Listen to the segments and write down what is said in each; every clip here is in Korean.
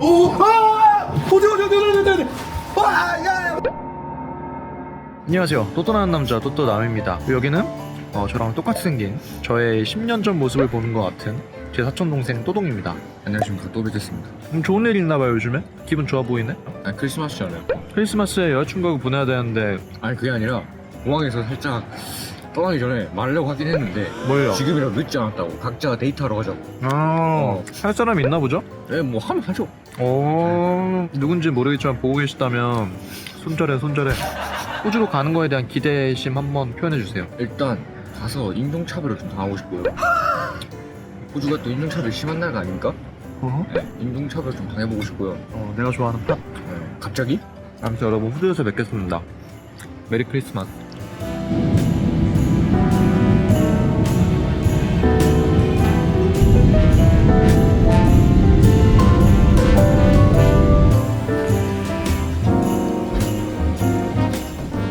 오! 아! 어디! 아! 야! 안녕하세요. 또또나는 남자 또또남입니다. 여기는 저랑 똑같이 생긴 저의 10년 전 모습을 보는 것 같은 제 사촌동생 또동입니다. 안녕하십니까, 또비됐습니다. 좋은 일 있나봐요 요즘에? 기분 좋아 보이네? 아니 크리스마스잖아요. 크리스마스에 여자친구하고 보내야 되는데 아니 그게 아니라 공항에서 살짝 떠나기 전에 말하려고 하긴 했는데 뭘요? 지금이라도 늦지 않았다고 각자 데이트하러 가자고. 할 사람 있나 보죠? 네, 뭐 하면 하죠. 누군지 모르겠지만 보고 계시다면 손절해. 호주로 가는 거에 대한 기대심 한번 표현해주세요. 일단 가서 인종차별을 좀 당하고 싶고요. 호주가 또 인종차별이 심한 나라가 아닙니까? 네, 인종차별 좀 당해보고 싶고요. 내가 좋아하는 팝. 네, 갑자기? 아무튼 여러분 호주에서 뵙겠습니다. 메리 크리스마스.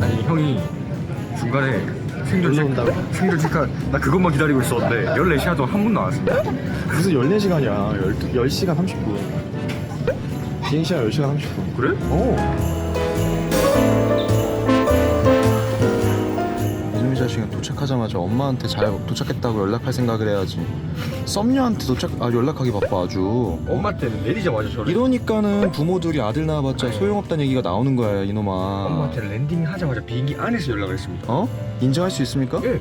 아니 형이 중간에 생존 체크 나 그것만 기다리고 있었는데 14시간 동안 한 번도 안 왔습니다. 무슨 14시간이야. 10시간 30분. 비행시간 10시간 30분. 그래? 이놈의 자식은 도착하자마자 엄마한테 잘 도착했다고 연락할 생각을 해야지. 썸녀한테 연락하기 바빠 아주. 엄마한테는 내리자마자 저를 이러니까는 부모들이 아들 낳아봤자 소용없다는 얘기가 나오는 거야 이놈아. 엄마한테 랜딩 하자마자 비행기 안에서 연락을 했습니다. 인정할 수 있습니까? 예.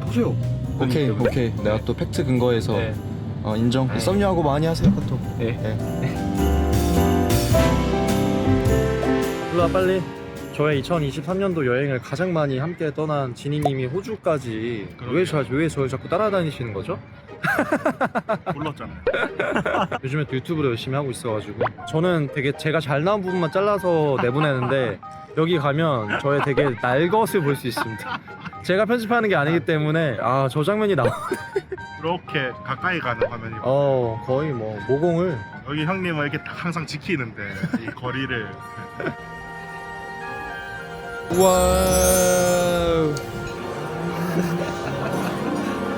보세요. 오케이. 내가 또 팩트 근거해서 네. 인정. 네. 썸녀하고 많이 하세요 카톡. 네. 일로와 빨리. 저의 2023년도 여행을 가장 많이 함께 떠난 지니님이 호주까지 왜 저를 자꾸 따라다니시는 거죠? 몰랐잖아요. 요즘에 또 유튜브를 열심히 하고 있어가지고 저는 되게 제가 잘 나온 부분만 잘라서 내보내는데 여기 가면 저의 되게 날것을 볼 수 있습니다. 제가 편집하는 게 아니기 때문에 저 장면이 나와. 이렇게 가까이 가는 화면이 거의 뭐 모공을. 여기 형님은 이렇게 딱 항상 지키는데 이 거리를 와우.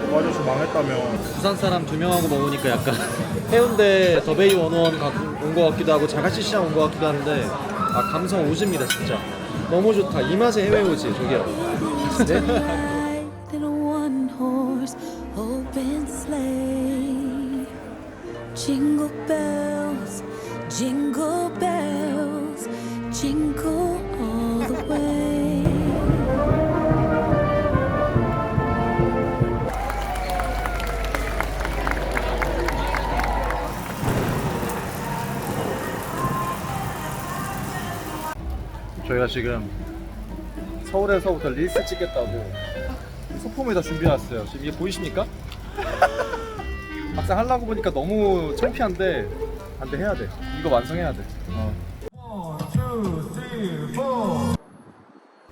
도와줘서 망했다며. 부산 사람 2명하고 먹으니까 약간 해운대 더베이 원원 온 것 같기도 하고 자갈치 시장 온 것 같기도 한데 감성 오집니다 진짜. 너무 좋다. 이 맛에 해외 오지 저기요. than a one-horse open sleigh. Jingle bells, jingle bells, jingle all the way. 저희가 지금 서울에서부터 릴스 찍겠다고 소품을 다 준비해왔어요. 지금 이게 보이십니까? 막상 하려고 보니까 너무 창피한데 안돼, 해야 돼. 이거 완성해야 돼.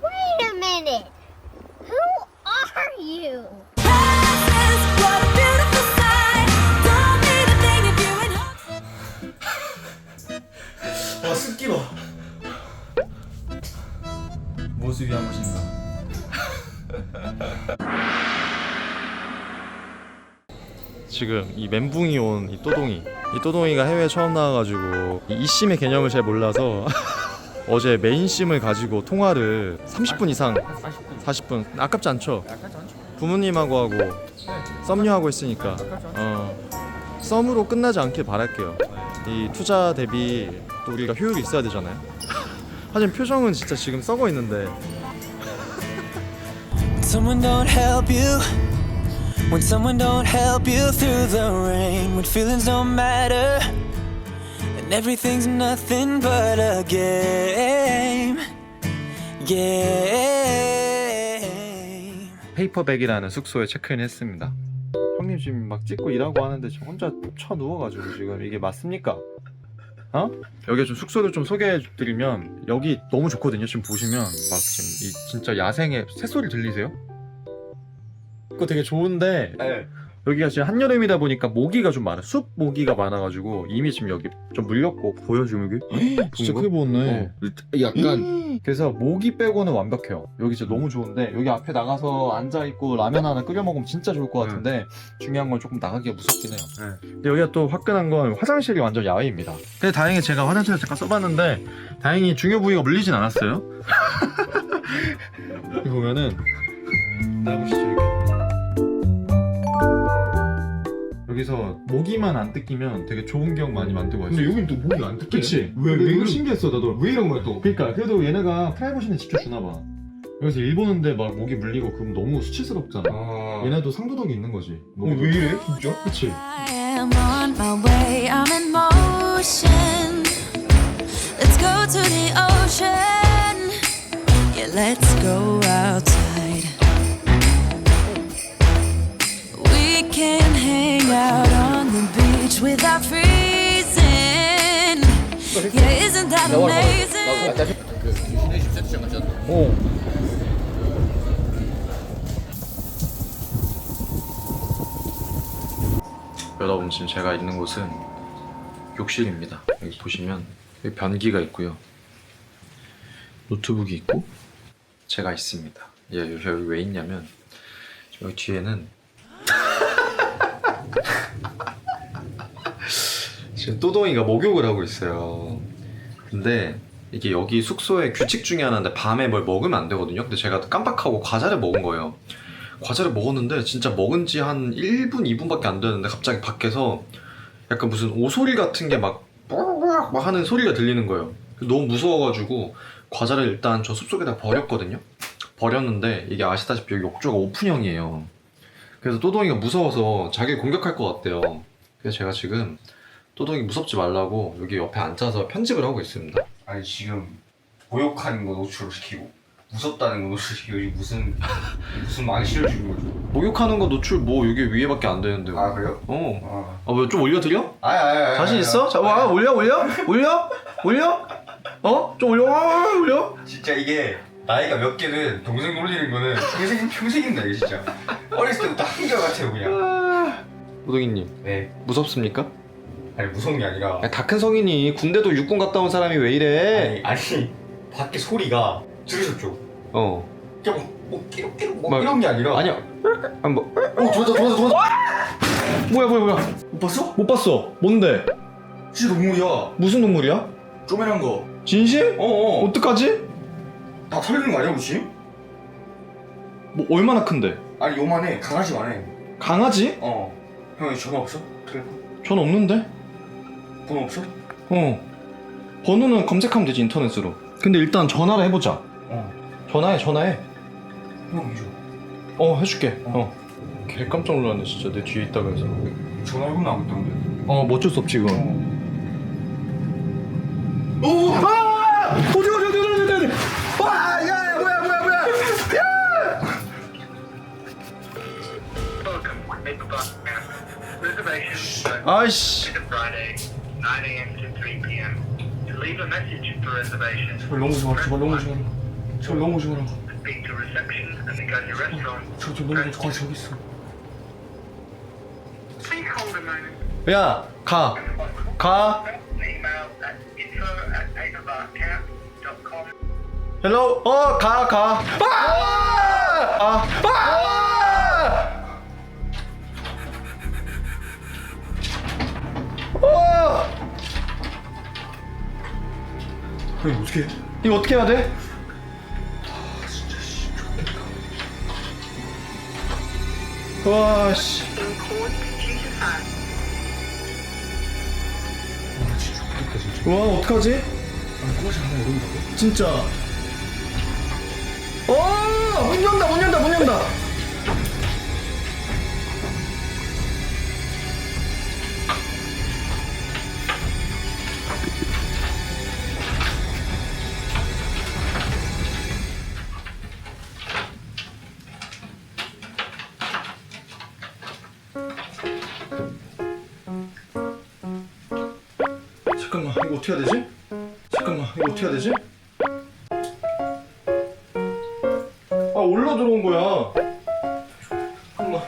Wait a minute. Who are you? What a beautiful sight. Don't need a thing if you ain't home. 와 습기 봐. 무엇을 위한 것인가? 지금 이 멘붕이 온 이 또동이가 해외에 처음 나와가지고 이 이심의 개념을 잘 몰라서 어제 메인심을 가지고 통화를 30분 이상 40분 아깝지 않죠? 부모님하고 하고 썸녀하고 했으니까 썸으로 끝나지 않길 바랄게요. 이 투자 대비 또 우리가 효율이 있어야 되잖아요. 하지만 표정은 진짜 지금 썩어 있는데. Someone don't help you. When someone don't help you through the rain. When feelings don't matter. And everything's nothing but a game. 페이퍼백이라는 숙소에 체크인 했습니다. 형님 지금 막 찍고 일하고 하는데 저 혼자 쳐 누워가지고 지금 이게 맞습니까? 여기 좀 숙소를 좀 소개해드리면 여기 너무 좋거든요. 지금 보시면 막 지금 이 진짜 야생의 새소리 들리세요? 그거 되게 좋은데 여기가 지금 한여름이다 보니까 모기가 좀 많아. 숲 모기가 많아가지고 이미 지금 여기 좀 물렸고 보여 지금 여기? 진짜 크게 보였네. 약간 그래서 모기 빼고는 완벽해요. 여기 진짜 너무 좋은데 여기 앞에 나가서 앉아있고 라면 하나 끓여 먹으면 진짜 좋을 것 같은데 중요한 건 조금 나가기가 무섭긴 해요. 근데 여기가 또 화끈한 건 화장실이 완전 야외입니다. 근데 다행히 제가 화장실을 잠깐 써봤는데 다행히 중요 부위가 물리진 않았어요. 여기 보면은 나보시죠 여기. 여기서 모기만 안 뜯기면 되게 좋은 기억 많이 만들고 왔어요. 근데 여긴 또 모기가 안 뜯기네. 그치? 왜 이거 이런 신기했어 나도. 왜 이런 거야 또? 그러니까 그래도 얘네가 프라이버시는 지켜주나봐. 여기서 일 보는데 막 모기 물리고 그럼 너무 수치스럽잖아. 얘네도 상도덕이 있는 거지. 왜 이래 진짜? 그치? I am on my way, I'm in motion. Let's go to the ocean. Yeah, let's go outside. We can hang out on the beach without freezing. Yeah, isn't that amazing? 그 유신의 집세트장 같지 않나? 여러분 지금 제가 있는 곳은 욕실입니다. 여기 보시면 여기 변기가 있고요. 노트북이 있고 제가 있습니다. 여기 왜 있냐면 여기 뒤에는 지금 또동이가 목욕을 하고 있어요. 근데 이게 여기 숙소의 규칙 중에 하나인데 밤에 뭘 먹으면 안 되거든요. 근데 제가 깜빡하고 과자를 먹은 거예요. 과자를 먹었는데 진짜 먹은 지 한 1분, 2분밖에 안 되는데 갑자기 밖에서 약간 무슨 오소리 같은 게 막 하는 소리가 들리는 거예요. 너무 무서워가지고 과자를 일단 저 숲속에다 버렸거든요. 버렸는데 이게 아시다시피 여기 욕조가 오픈형이에요. 그래서 또동이가 무서워서 자기를 공격할 것 같대요. 그래서 제가 지금 또동이 무섭지 말라고 여기 옆에 앉아서 편집을 하고 있습니다. 아니 지금 모욕하는 거 노출을 시키고 무섭다는 거 노출시키고 여기 무슨 망치를 주는 거죠? 목욕하는 거 노출 뭐 여기 위에밖에 안 되는데. 아 그래요? 어. 아 왜 좀 올려드려? 아니 자신 있어? 자, 와 올려? 어? 좀 올려? 진짜 이게 나이가 몇 개는 동생 놀리는 거는 평생입니다 이게 진짜. 어렸을 때부터 한결같아요 그냥. 우동이님 네. 무섭습니까? 아니 무서운 게 아니라 다 큰 성인이 군대도 육군 갔다 온 사람이 왜 이래? 아니 밖에 소리가 들으셨죠? 어. 그냥 뭐 끼룩끼룩 뭐 막- 이런 게 아니라 아니야. 한번. 도와줘 뭐야? 못 봤어? 못 봤어. 뭔데? 진짜 동물이야. 무슨 동물이야? 쪼매난 거. 진심? 어어. 어떡하지? 다 털리는 거 아니야 혹시? 뭐 얼마나 큰데? 아니 요만해. 강아지만 해. 강아지? 어. 형이 전화 없어? 텔레폰? 전 없는데? 번호 없어? 어. 번호는 검색하면 되지 인터넷으로. 근데 일단 전화를 해보자. 어. 전화해. 형 이줘. 해줄게. 개 깜짝 놀랐네 진짜 내 뒤에 있다고 해서. 전화해보면 안 됐던데. 뭐 어쩔 수 없지 그건. 오! 어디. 와! 야! 뭐야! 아이씨. Friday, 9 a.m. to 3 p.m. To leave a message for reservations, 제발 너무 좋아. 제발 너무 좋아. 제발 너무 좋아. speak to reception and the Gunya restaurant. 저 너무 좋아. 저기 있어. Please hold a moment. 야, 가. Email at info@agobarcamp.com. 헬로. 가. 형 어떻게 해? 이거 어떻게 해야 돼? 와 씨. 와 어떡하지? 진짜. 문 연다. 잠깐만 이거 어떻게 해야 되지? 올라 들어온 거야. 잠깐만.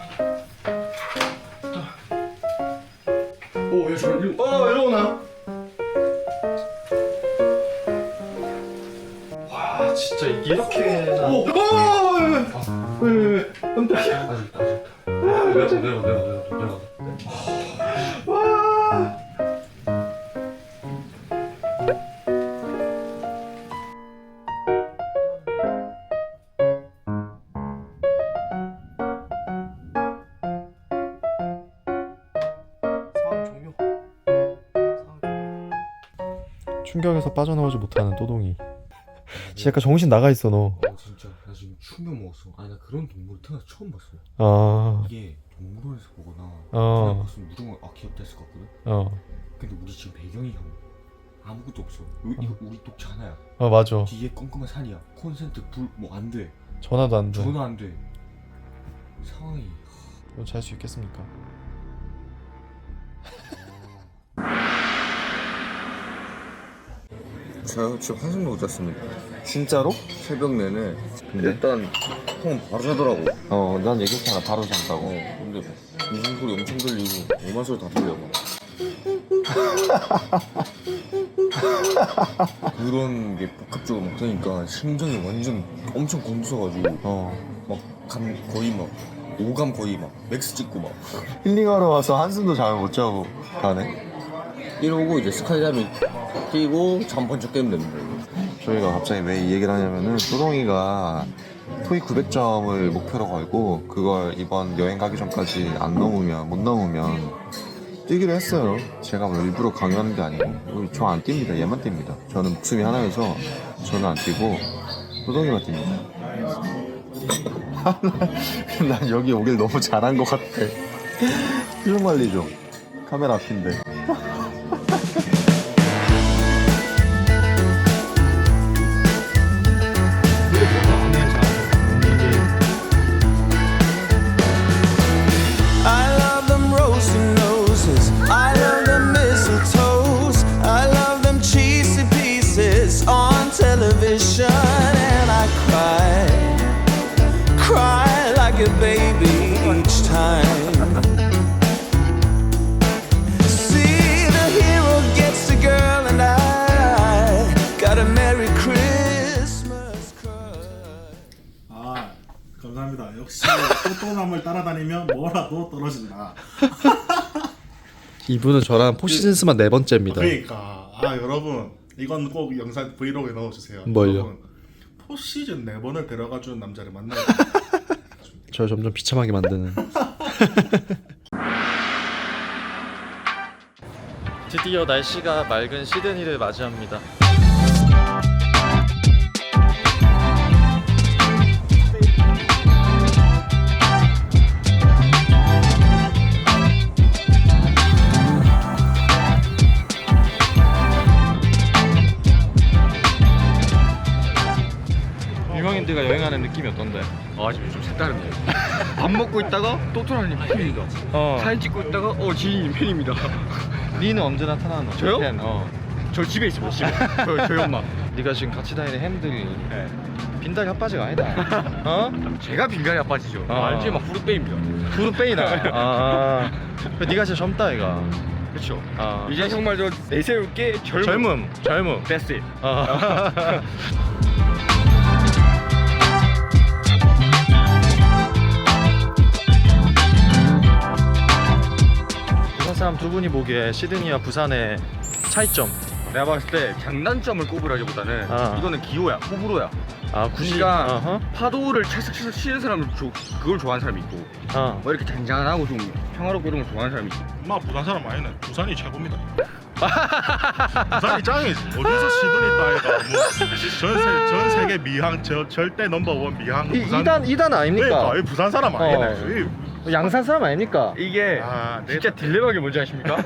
일로 오나? 와 진짜 이렇게 왜 깜짝이야. 내려가. 와. 충격에서 빠져나오지 못하는 또동이. 진짜 약간 정신 나가 있어 너. 진짜 나 지금 충격 먹었어. 아니 나 그런 동물 태어나서 처음 봤어. 아. 이게 동물원에서 보거나 어. 봤으면 무조건 귀엽다 했을 것 같거든. 어. 근데 우리 지금 배경이 형 아무것도 없어. 이거 우리 독채 하나야. 맞아. 뒤에 껌껌한 산이야. 콘센트 불 뭐 안 돼. 전화도 안 돼. 전화 안 돼. 상황이. 잘 수 있겠습니까? 제가 지금 한숨도 못 잤습니다. 진짜로? 새벽 내내. 근데? 일단 형 바로 자더라고. 난 얘기했잖아 바로 잔다고. 근데 무슨 소리 엄청 들리고 오만 소리 다 들려. 그런 게 복합적으로 막 되니까 심장이 완전 엄청 곤두서가지고 거의 막 오감 거의 막 맥스 찍고 막 힐링하러 와서 한숨도 잘 못 자고 가네. 이러고 이제 스카이다이빙 뛰고 잠 번쩍 깨면 됩니다. 저희가 갑자기 왜 이 얘기를 하냐면은 또동이가 토익 900점을 목표로 걸고 그걸 이번 여행 가기 전까지 못 넘으면 뛰기로 했어요. 제가 뭐 일부러 강요하는 게 아니고 저 안 뜁니다. 얘만 뜁니다. 저는 목숨이 하나여서 저는 안 뛰고 또동이만 뜁니다. 난 여기 오길 너무 잘한 것 같아. 표정 관리 좀. 카메라 앞인데. I love them rosy noses. I love them mistletoes. I love them cheesy pieces on television. And I cry like a baby each time. See, the hero gets the girl, and I got a Merry Christmas crush. 아 감사합니다. 역시 또또남을 따라다니면 뭐라도 떨어진다. 이분은 저랑 포시즌스만 4번째입니다. 그러니까 여러분 이건 꼭 영상 브이로그에 넣어주세요. 뭘요? 여러분, 포시즌 4번을 데려가주는 남자를 만나야 저 점점 비참하게 만드는. 드디어 날씨가 맑은 시드니를 맞이합니다. 유명인들과 여행하는 느낌이 어떤데? 지금 좀 색다르네요. 밥 먹고 있다가 또토라님 팬입니다. 사진 찍고 있다가 지인님 팬입니다. 니는 언제 나타나노? 저요? 팬, 저 집에 있습니다. 집에. 저희 엄마. 네가 지금 같이 다니는 햄들이 빈다리 핫바지가 아니다. 제가 빈간이 아빠지죠. 알지? 막 후루빼입니다. 후루빼이다. 네가 진짜 젊다 이가. 그렇죠. 이제 정말 저 내세울 게 젊음. That's it. 부산 사람 두 분이 보기에 시드니와 부산의 차이점. 내가 봤을 때 장단점을 꼽으라기보다는 이거는 기호야, 호불호야. 굳이 그러니까 파도를 찰싹찰싹 치는 사람은 그걸 좋아하는 사람이 있고 뭐 이렇게 잔잔하고 좀 평화롭고 이런 걸 좋아하는 사람이 있고. 엄마 부산 사람 아니네. 부산이 최고입니다. 부산이 짱이지. 어디서 시드니 따위가 전 세계 미항 절대 넘버원 미항 부산. 2단 아닙니까? 그러니까 이 부산 사람 아니네. 양산 사람 아닙니까? 이게 진짜 딜레마가 뭔지 아십니까?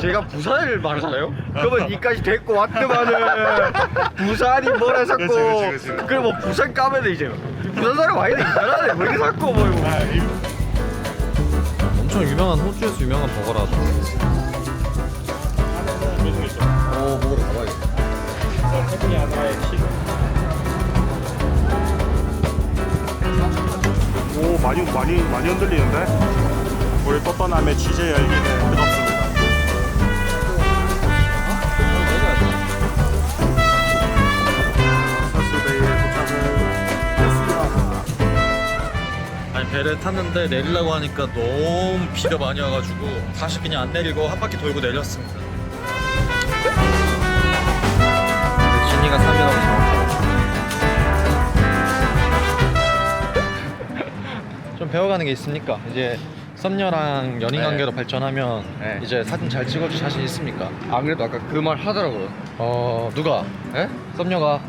제가 부산을 말하잖아요? 그러면 이까지 데리고 왔더만은 부산이 뭐라 자꾸 그치. 그래 뭐 부산 까면은 이제 부산 사람 아닌데 이상하네 왜 이렇게 자꾸 뭐 엄청 유명한 호주에서 유명한 버거라서. 먹으러 가봐야겠다. 오 많이 흔들리는데? 우리 또또남의 취재 열기는 뜨겁습니다. 배를 탔는데 내리려고 하니까 너무 비가 많이 와가지고 다시 그냥 안 내리고 한 바퀴 돌고 내렸습니다. 진이가 사면하고 좀 배워가는 게 있습니까? 이제 썸녀랑 연인 관계로 발전하면 이제 사진 잘 찍어줄 자신 있습니까? 안 그래도 아까 그 말 하더라고요. 누가? 예? 썸녀가?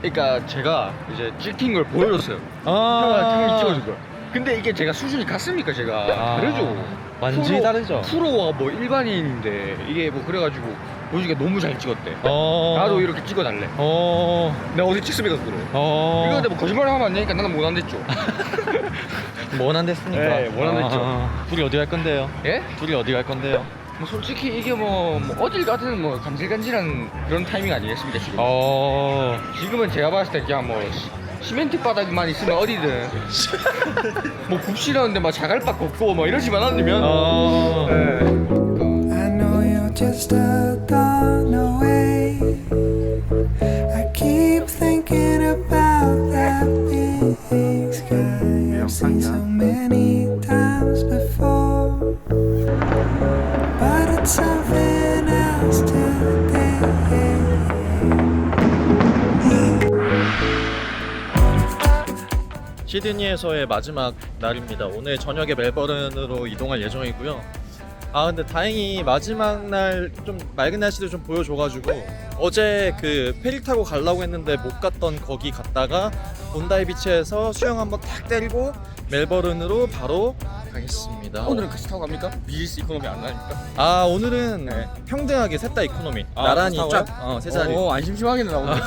그러니까 제가 이제 찍힌 걸 보여줬어요. 형이 찍어준 걸. 근데 이게 제가 수준이 같습니까? 제가 다르죠. 완전히 다르죠. 프로와 뭐 일반인인데 이게 뭐 그래가지고 보여주기가 너무 잘 찍었대. 나도 이렇게 찍어달래. 내가 어디 찍습니까 그래. 이거 근데 뭐 거짓말을 하면 안 되니까 나는 못 안 됐죠. 뭐 안 됐습니까? 네, 뭐 안 됐죠. 둘이 어디 갈 건데요? 예? 둘이 어디 갈 건데요? 뭐 솔직히 이게 뭐 어딜 가든 뭐 간질간질한 그런 타이밍 아니겠습니까 지금? 지금은 제가 봤을 때 그냥 뭐 시멘트 바닥만 있으면 어디든 뭐 굽시라는데 막 자갈밖에 없고 뭐 이러지만 않으면 I know you're just a thought away. I keep thinking about that big sky I've seen so many times before, but it's something else today. 시드니에서의 마지막 날입니다. 오늘 저녁에 멜버른으로 이동할 예정이고요. 근데 다행히 마지막 날 좀 맑은 날씨도 좀 보여줘가지고 어제 그 페리 타고 가려고 했는데 못 갔던 거기 갔다가 본다이 비치에서 수영 한번 탁 때리고 멜버른으로 바로 가겠습니다. 오늘은 같이 타고 갑니까? 비즈니스 이코노미 안 나니까? 오늘은 평등하게 셋 다 이코노미 나란히 같이 타고요? 쫙 세 자리. 안 심심하겠네 나 오늘.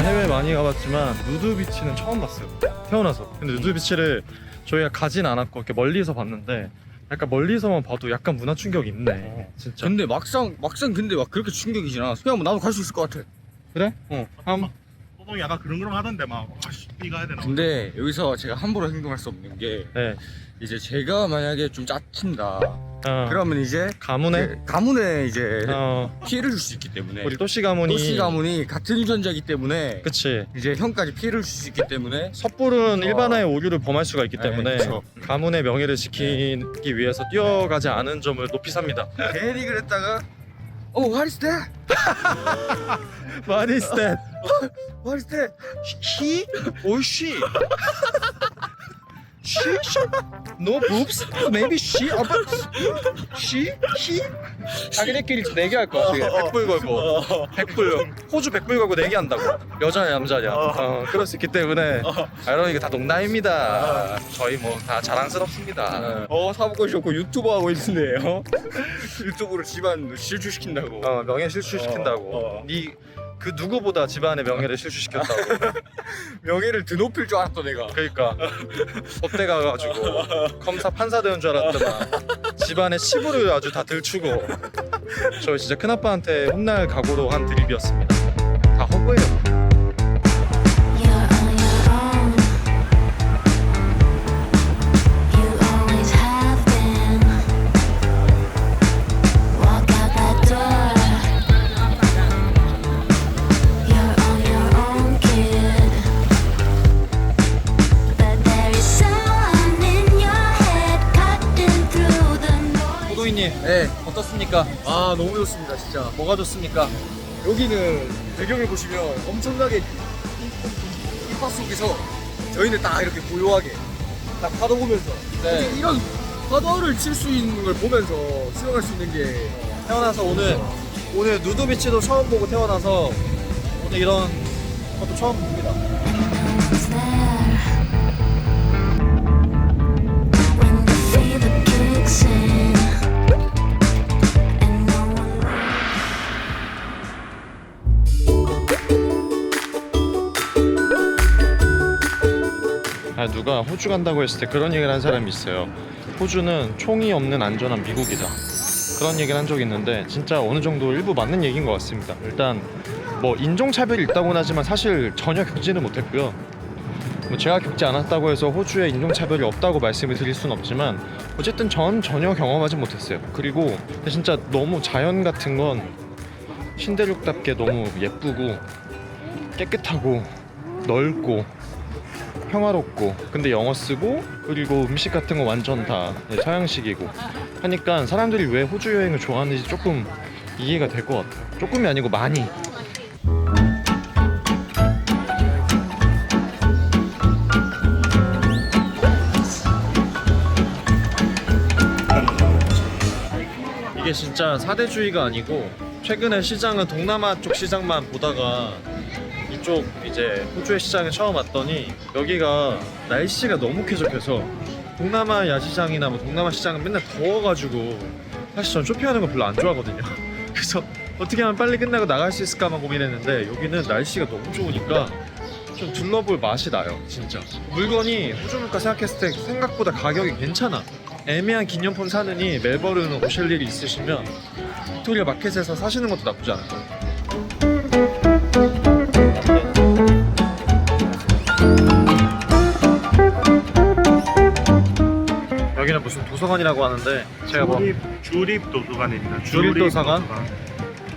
해외 많이 가봤지만 누드 비치는 처음 봤어요. 태어나서. 근데 누드 비치를 저희가 가진 않았고 이렇게 멀리서 봤는데 약간 멀리서만 봐도 약간 문화 충격이 있네. 진짜. 근데 막상 근데 막 그렇게 충격이진 않았어. 그냥 뭐 나도 갈 수 있을 것 같아. 그래? 소동이 약간 그런 하던데 막 이 가야 되나? 근데 여기서 제가 함부로 행동할 수 없는 게 이제 제가 만약에 좀 짜친다. 그러면 이제 가문에 이제 피해를 줄 수 있기 때문에 우리 또씨 가문이 같은 유전자이기 때문에 그치. 이제 형까지 피해를 줄 수 있기 때문에 섣부른 일반화의 오류를 범할 수가 있기 때문에 그쵸. 가문의 명예를 지키기 위해서 뛰어가지 않은 점을 높이 삽니다. 괜히 그랬다가 what is that? What is that? What is that? He or she? She? No boobs? Maybe she? She? He? 자기네끼리 내기할 거야. 100불 걸고 100불 호주 100불 걸고 내기한다고. 여자냐 남자냐. 그럴 수 있기 때문에 여러분 이거 다 농담입니다. 저희 뭐 다 자랑스럽습니다. 사먹고 싶고 유튜버 하고 있는데요. 유튜브로 집안 실추시킨다고. 명예 실추시킨다고. 그 누구보다 집안의 명예를 실추시켰다고. 명예를 드높일 줄 알았다 내가. 그러니까 법대 가가지고 검사 판사 되는 줄 알았더만 집안의 시부를 아주 다 들추고. 저 진짜 큰아빠한테 혼날 각오로 한 드립이었습니다. 다 허구예요. You're on your own. You always have been. Walk out that door. You're on your own, kid. But there is someone in your head cutting through the noise. 호도이님, 어떻습니까? 너무 좋습니다 진짜. 뭐가 좋습니까? 여기는 배경을 보시면 엄청나게 이파 속에서 저희는 딱 이렇게 고요하게 딱 파도 보면서 이런 파도를 칠 수 있는 걸 보면서 수영할 수 있는 게 태어나서 오늘 누드 비치도 처음 보고 태어나서 오늘 이런 것도 처음 봅니다. Who's there when the fever kicks in and no one 누가 호주 간다고 했을 때 그런 얘기를 한 사람이 있어요. 호주는 총이 없는 안전한 미국이다. 그런 얘기를 한 적이 있는데 진짜 어느 정도 일부 맞는 얘기인 것 같습니다. 일단 뭐 인종차별이 있다고는 하지만 사실 전혀 겪지는 못했고요. 뭐 제가 겪지 않았다고 해서 호주에 인종차별이 없다고 말씀을 드릴 순 없지만 어쨌든 전 전혀 경험하지 못했어요. 그리고 진짜 너무 자연 같은 건 신대륙답게 너무 예쁘고 깨끗하고 넓고 평화롭고, 근데 영어 쓰고, 그리고 음식 같은 거 완전 다 서양식이고 하니까 사람들이 왜 호주 여행을 좋아하는지 조금 이해가 될 것 같아요. 조금이 아니고 많이. 이게 진짜 사대주의가 아니고, 최근에 시장은 동남아 쪽 시장만 보다가 이쪽 이제 호주의 시장에 처음 왔더니 여기가 날씨가 너무 쾌적해서, 동남아 야시장이나 뭐 동남아 시장은 맨날 더워가지고 사실 전 쇼핑하는 거 별로 안 좋아하거든요. 그래서 어떻게 하면 빨리 끝나고 나갈 수 있을까만 고민했는데 여기는 날씨가 너무 좋으니까 좀 둘러볼 맛이 나요. 진짜 물건이 호주 물가 생각했을 때 생각보다 가격이 괜찮아. 애매한 기념품 사느니 멜버른 오실 일이 있으시면 빅토리아 마켓에서 사시는 것도 나쁘지 않을 거예요. 여기는 무슨 도서관이라고 하는데 제가 뭐 주립 도서관입니다. 주립 도서관?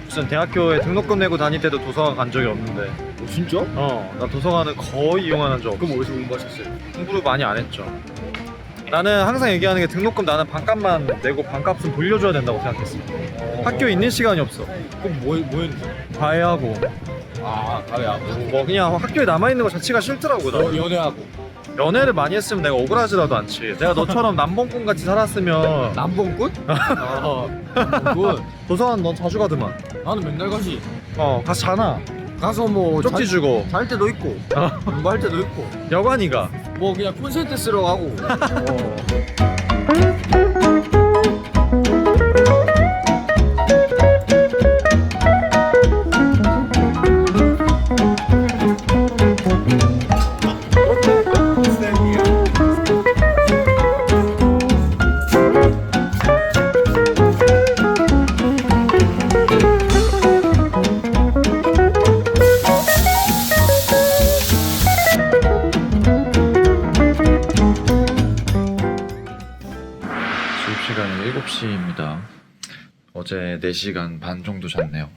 무슨 대학교에 등록금 내고 다닐 때도 도서관 간 적이 없는데. 진짜? 나 도서관을 거의 이용하는 적 없어. 그럼 어디서 공부하셨어요? 공부를 많이 안 했죠. 나는 항상 얘기하는 게 등록금 나는 반값만 내고 반값은 돌려줘야 된다고 생각했어. 학교에 있는 시간이 없어. 그럼 뭐 했는데? 과외하고 가회하고 뭐 그냥 학교에 남아있는 거 자체가 싫더라고. 나 연애하고. 연애를 많이 했으면 내가 억울하지라도 않지. 내가 너처럼 남봉꾼 같이 살았으면 남봉꾼? 남봉꾼? 도서관 넌 자주 가더만. 나는 맨날 가지. 가서 자나. 가서 뭐 쪽지 주고 잘 때도 있고 공부할 때도 있고 여관이가 뭐 그냥 콘센트 쓰러 가고. 시간은 7시입니다. 어제 4시간 반 정도 잤네요.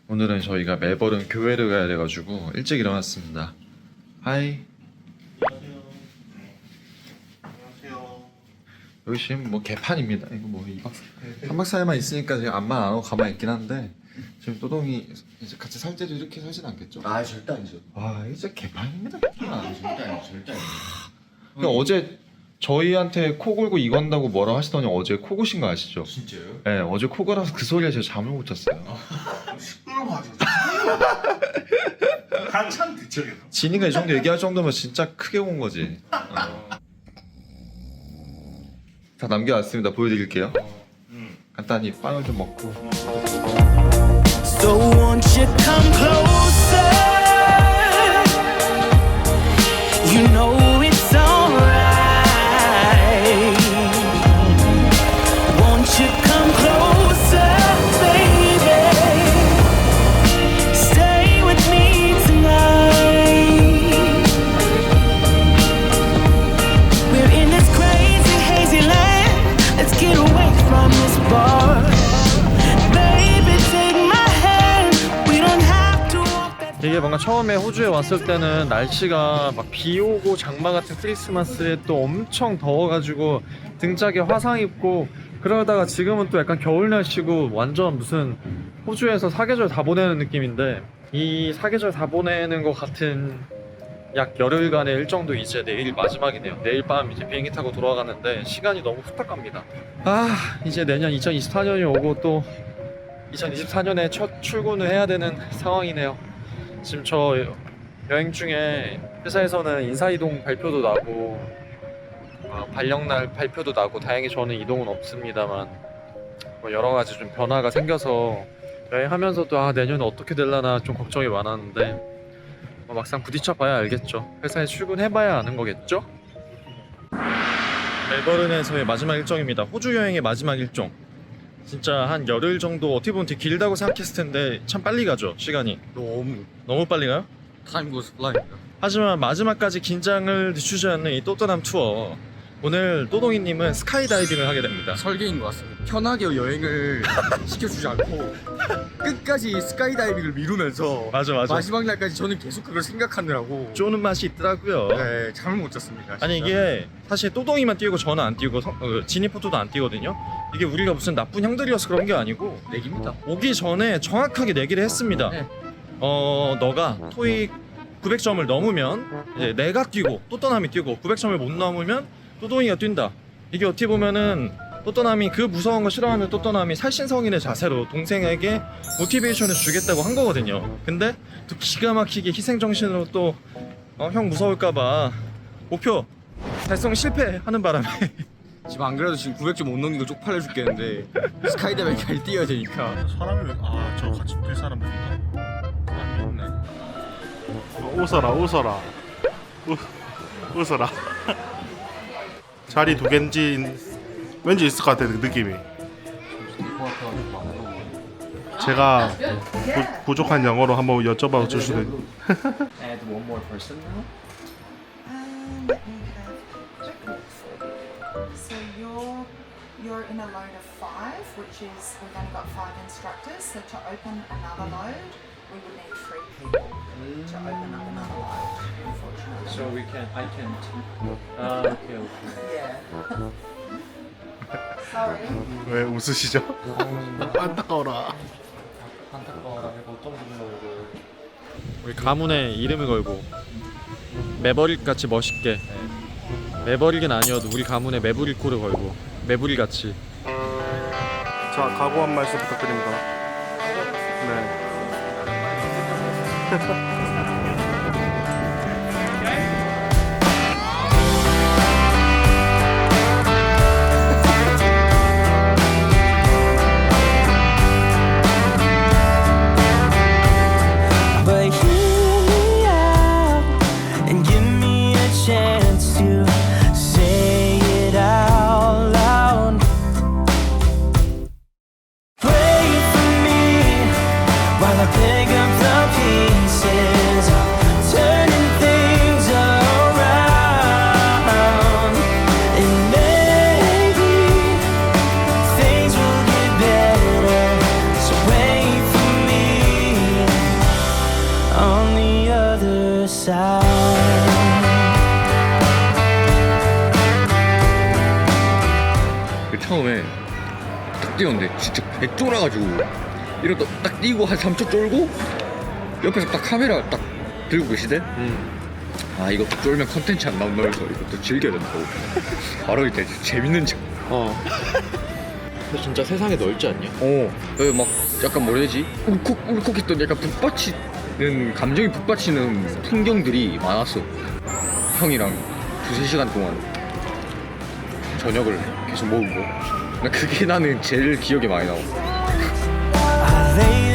오늘은 저희가 멜버른 교회를 가야 돼가지고 일찍 일어났습니다. 하이. 여기 지금 뭐 개판입니다. 이거 뭐 3박 4일만 있으니까 제가 앞만 안 하고 가만히 있긴 한데, 지금 또동이 이제 같이 살 때도 이렇게 살진 않겠죠? 절대 아니죠. 와, 이제 개판입니다. 절대 아니죠. 그러니까 어제 저희한테 코 골고 이거 한다고 뭐라 하시더니 어제 코 고신 거 아시죠? 진짜요? 네, 어제 코 골아서 그 소리에 제가 잠을 못 잤어요. 시끄러워하지. 한참 뒤척여. 진이가 이 정도 얘기할 정도면 진짜 크게 온 거지. 다 남겨왔습니다. 보여드릴게요. 간단히 빵을 좀 먹고. So won't you come closer? You know it's alright. Won't you come closer, baby? Stay with me tonight. We're in this crazy, hazy land. Let's get away from this bar. Baby, take my hand. We don't have to walk that. 이게 뭔가 처음에 호주에 왔을 때는 날씨가 막 비 오고 장마 같은 크리스마스에 또 엄청 더워가지고 등짝에 화상 입고, 그러다가 지금은 또 약간 겨울 날씨고 완전 무슨 호주에서 사계절 다 보내는 느낌인데, 이 사계절 다 보내는 것 같은 약 열흘간의 일정도 이제 내일 마지막이네요. 내일 밤 이제 비행기 타고 돌아가는데 시간이 너무 후딱 갑니다. 이제 내년 2024년이 오고 또 2024년에 첫 출근을 해야 되는 상황이네요. 지금 저 여행 중에 회사에서는 인사이동 발표도 나고 발령날 발표도 나고, 다행히 저는 이동은 없습니다만 뭐 여러 가지 좀 변화가 생겨서 여행하면서도 내년에 어떻게 될라나 좀 걱정이 많았는데, 막상 부딪혀 봐야 알겠죠. 회사에 출근해봐야 아는 거겠죠. 멜버른에서의 마지막 일정입니다. 호주 여행의 마지막 일정. 진짜 한 열흘 정도 어떻게 보면 되게 길다고 생각했을 텐데 참 빨리 가죠 시간이. 너무 빨리 가요? 타임 고스 플라이입니다. 하지만 마지막까지 긴장을 늦추지 않는 이 또떠남 투어, 오늘 또동이님은 스카이다이빙을 하게 됩니다. 설계인 것 같습니다. 편하게 여행을 시켜주지 않고 끝까지 스카이다이빙을 미루면서 맞아. 마지막 날까지 저는 계속 그걸 생각하느라고 쪼는 맛이 있더라고요. 네, 잠을 못 잤습니다. 진짜. 아니 이게 사실 또동이만 뛰고 저는 안 뛰고 지니포트도 안 뛰거든요. 이게 우리가 무슨 나쁜 형들이어서 그런 게 아니고 내기입니다. 오기 전에 정확하게 내기를 했습니다. 네. 너가 토익 900점을 넘으면 이제 내가 뛰고 또떠남이 뛰고 900점을 못 넘으면 또동이가 뛴다. 이게 어떻게 보면은 또떠남이 그 무서운 거 싫어하는 또떠남이 살신성인의 자세로 동생에게 모티베이션을 주겠다고 한 거거든요. 근데 또 기가 막히게 희생정신으로 또 형 무서울까봐 목표 달성 실패하는 바람에 지금 안 그래도 지금 900점 못 넘기고 쪽팔려 죽겠는데 스카이다이빙까지 뛰어야 되니까. 사람이 저 같이 뛸 사람들인가? 사람이 없네. 웃어라. 웃어라. 자리 두 개인지 왠지 있을 것 같아 그 느낌이. 제가 부족한 영어로 한번 여쭤봐 주시면. Add one more person now. Let me have a look for you. So you're in a load of 5, which is we've only got 5 instructors. So to open another load, we would need 3 people to open up another load. Unfortunately. So I can. Okay. Yeah. Sorry. 왜 웃으시죠? 안타까워라. 우리 가문에 이름을 걸고 매버릭같이 멋있게, 매버릭은 아니어도 우리 가문에 매부리코를 걸고 매부리같이. 자, 각오 한 말씀 부탁드립니다. 네. But hear me out and give me a chance to say it out loud. Pray for me while I pick up the pieces, turning things around. And maybe things will get better. So wait for me on the other side. 처음에 딱 뛰었는데 진짜 개 쫄아가지고 이러다 딱 뛰고 한 3초 쫄고 옆에서 딱 카메라 딱 들고 계시대. 아 이거 쫄면 컨텐츠 안 나온다 해서 이것도 즐겨야 된다고. 바로 이때 재밌는 척. 근데 진짜 세상에 넓지 않냐? 막 약간 뭐라 해야지? 울컥울컥 했던 약간 북받치는 감정이 북받치는 풍경들이 많았어. 형이랑 2-3시간 동안 저녁을 계속 먹은 거. 그게 나는 제일 기억에 많이 나고. I lay